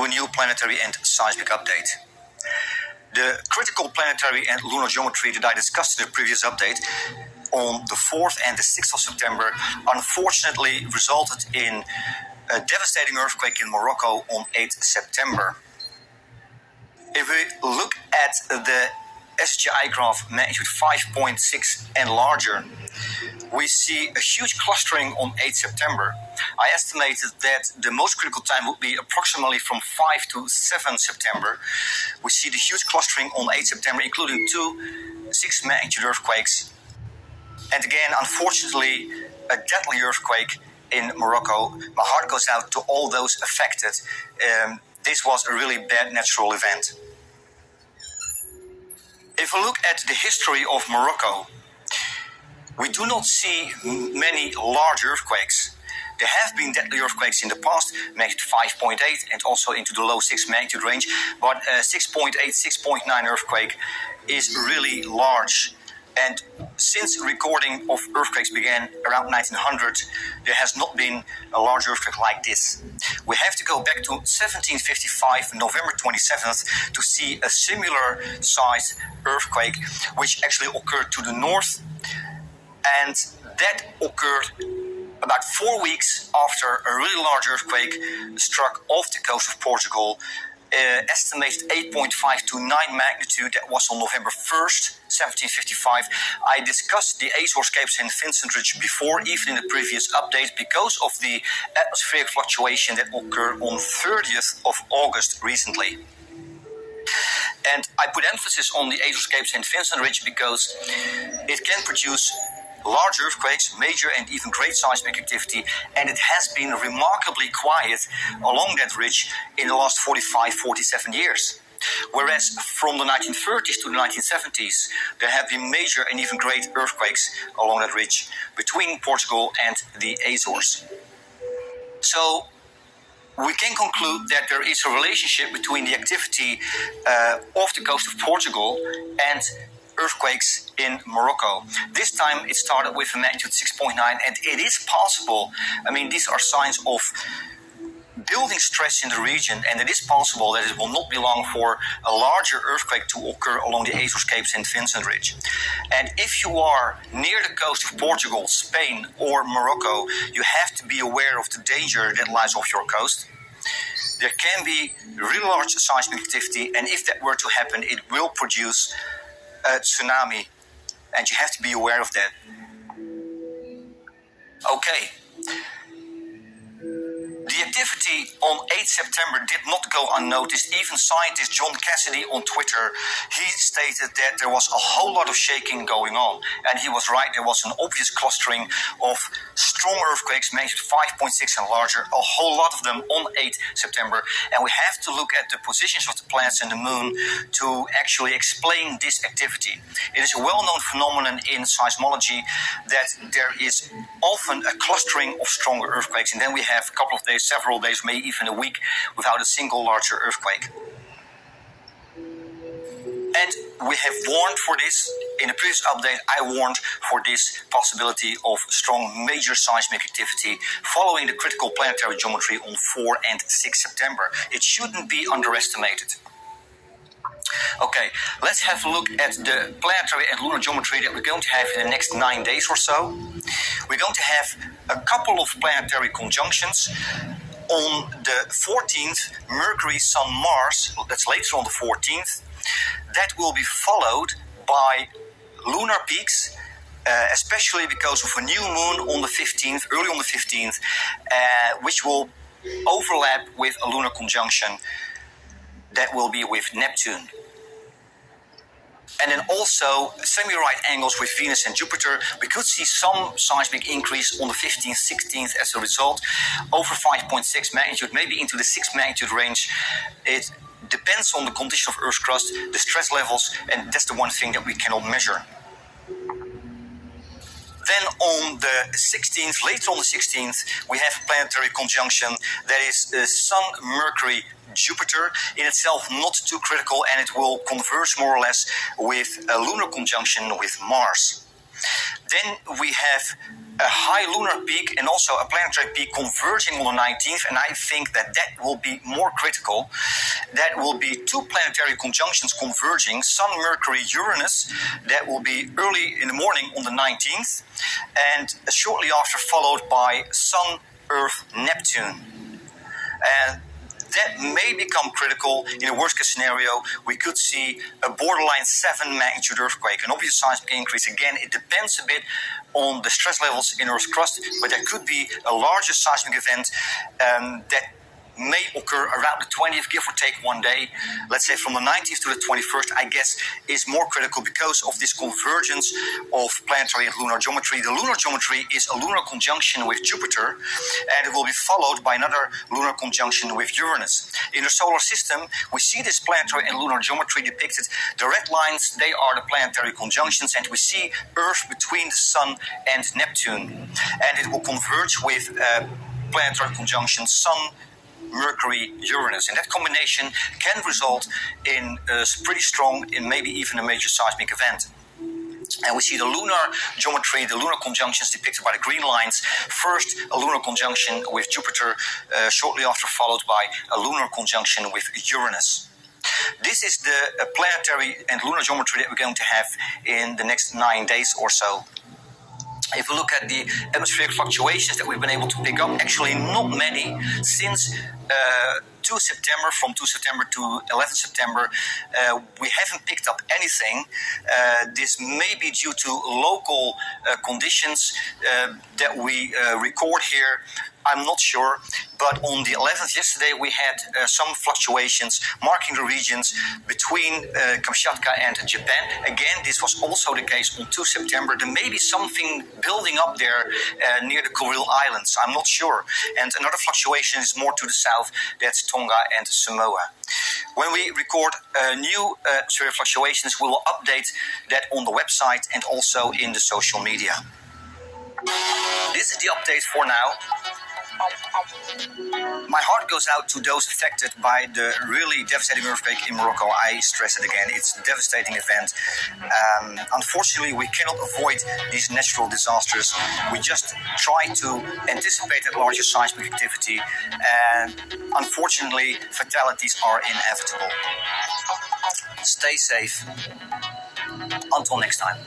a new planetary and seismic update. The critical planetary and lunar geometry that I discussed in the previous update on the 4th and the 6th of September unfortunately resulted in a devastating earthquake in Morocco on 8th September. If we look at the SGI graph magnitude 5.6 and larger, we see a huge clustering on 8 September. I estimated that the most critical time would be approximately from 5 to 7 September. We see the huge clustering on 8 September, including 2 6 magnitude earthquakes. And again, unfortunately, a deadly earthquake in Morocco. My heart goes out to all those affected. This was a really bad natural event. If we look at the history of Morocco, we do not see many large earthquakes. There have been deadly earthquakes in the past, magnitude 5.8 and also into the low 6 magnitude range, but 6.8, 6.9 earthquake is really large. And since recording of earthquakes began around 1900, there has not been a large earthquake like this. We have to go back to 1755, November 27th, to see a similar size earthquake, which actually occurred to the north. And that occurred about 4 weeks after a really large earthquake struck off the coast of Portugal, estimated 8.5 to 9 magnitude. That was on November 1st, 1755. I discussed the Azores, Cape St. Vincent Ridge before, even in the previous update, because of the atmospheric fluctuation that occurred on 30th of August recently. And I put emphasis on the Azores, Cape St. Vincent Ridge because it can produce large earthquakes, major and even great seismic activity, and it has been remarkably quiet along that ridge in the last 47 years. Whereas from the 1930s to the 1970s, there have been major and even great earthquakes along that ridge between Portugal and the Azores. So we can conclude that there is a relationship between the activity off the coast of Portugal and earthquakes in Morocco. This time it started with a magnitude 6.9, and it is possible. I mean, these are signs of building stress in the region, and it is possible that it will not be long for a larger earthquake to occur along the Azores, Cape St. Vincent Ridge. And if you are near the coast of Portugal, Spain, or Morocco, you have to be aware of the danger that lies off your coast. There can be really large seismic activity, and if that were to happen, it will produce a tsunami, and you have to be aware of that. Okay. The activity on 8 September did not go unnoticed. Even scientist John Cassidy on Twitter, he stated that there was a whole lot of shaking going on. And he was right, there was an obvious clustering of strong earthquakes, magnitude 5.6 and larger, a whole lot of them on 8 September. And we have to look at the positions of the planets and the moon to actually explain this activity. It is a well-known phenomenon in seismology that there is often a clustering of stronger earthquakes, and then we have a couple of days, several days, maybe even a week without a single larger earthquake. And we have warned for this. In the previous update, I warned for this possibility of strong major seismic activity following the critical planetary geometry on 4 and 6 September. It shouldn't be underestimated. Okay, let's have a look at the planetary and lunar geometry that we're going to have in the next 9 days or so. We're going to have a couple of planetary conjunctions. On the 14th, Mercury, Sun, Mars, that's later on the 14th. That will be followed by lunar peaks, especially because of a new moon on the 15th, early on the 15th, which will overlap with a lunar conjunction that will be with Neptune. And then also semi-right angles with Venus and Jupiter. We could see some seismic increase on the 15th, 16th as a result, over 5.6 magnitude, maybe into the 6 magnitude range. It depends on the condition of Earth's crust, the stress levels, and that's the one thing that we cannot measure. Then on the 16th, later on the 16th, we have a planetary conjunction that is Sun, Mercury, Jupiter. In itself not too critical, and it will converge more or less with a lunar conjunction with Mars. Then we have a high lunar peak and also a planetary peak converging on the 19th, and I think that will be more critical. That will be two planetary conjunctions converging, Sun, Mercury, Uranus. That will be early in the morning on the 19th, and shortly after followed by Sun, Earth, Neptune. And that may become critical. In a worst-case scenario, we could see a borderline 7 magnitude earthquake, an obvious seismic increase. Again, it depends a bit on the stress levels in Earth's crust, but there could be a larger seismic event that may occur around the 20th, give or take 1 day. Let's say from the 19th to the 21st, I guess, is more critical because of this convergence of planetary and lunar geometry. The lunar geometry is a lunar conjunction with Jupiter, and it will be followed by another lunar conjunction with Uranus. In the solar system, we see this planetary and lunar geometry depicted. The red lines, they are the planetary conjunctions, and we see Earth between the Sun and Neptune. And it will converge with planetary conjunction Sun, Mercury, Uranus, and that combination can result in a pretty strong, and maybe even a major seismic event. And we see the lunar geometry, the lunar conjunctions depicted by the green lines. First, a lunar conjunction with Jupiter, shortly after followed by a lunar conjunction with Uranus. This is the planetary and lunar geometry that we're going to have in the next 9 days or so. If we look at the atmospheric fluctuations that we've been able to pick up, actually not many since 2 September, from 2 September to 11 September, we haven't picked up anything. This may be due to local conditions that we record here. I'm not sure, but on the 11th yesterday we had some fluctuations marking the regions between Kamchatka and Japan. Again, this was also the case on 2 September. There may be something building up there near the Kuril Islands. I'm not sure. And another fluctuation is more to the south. That's Tonga and Samoa. When we record new atmospheric fluctuations, we will update that on the website and also in the social media. This is the update for now. My heart goes out to those affected by the really devastating earthquake in Morocco. I stress it again, it's a devastating event. Unfortunately, we cannot avoid these natural disasters. We just try to anticipate that larger seismic activity, and unfortunately, fatalities are inevitable. Stay safe. Until next time.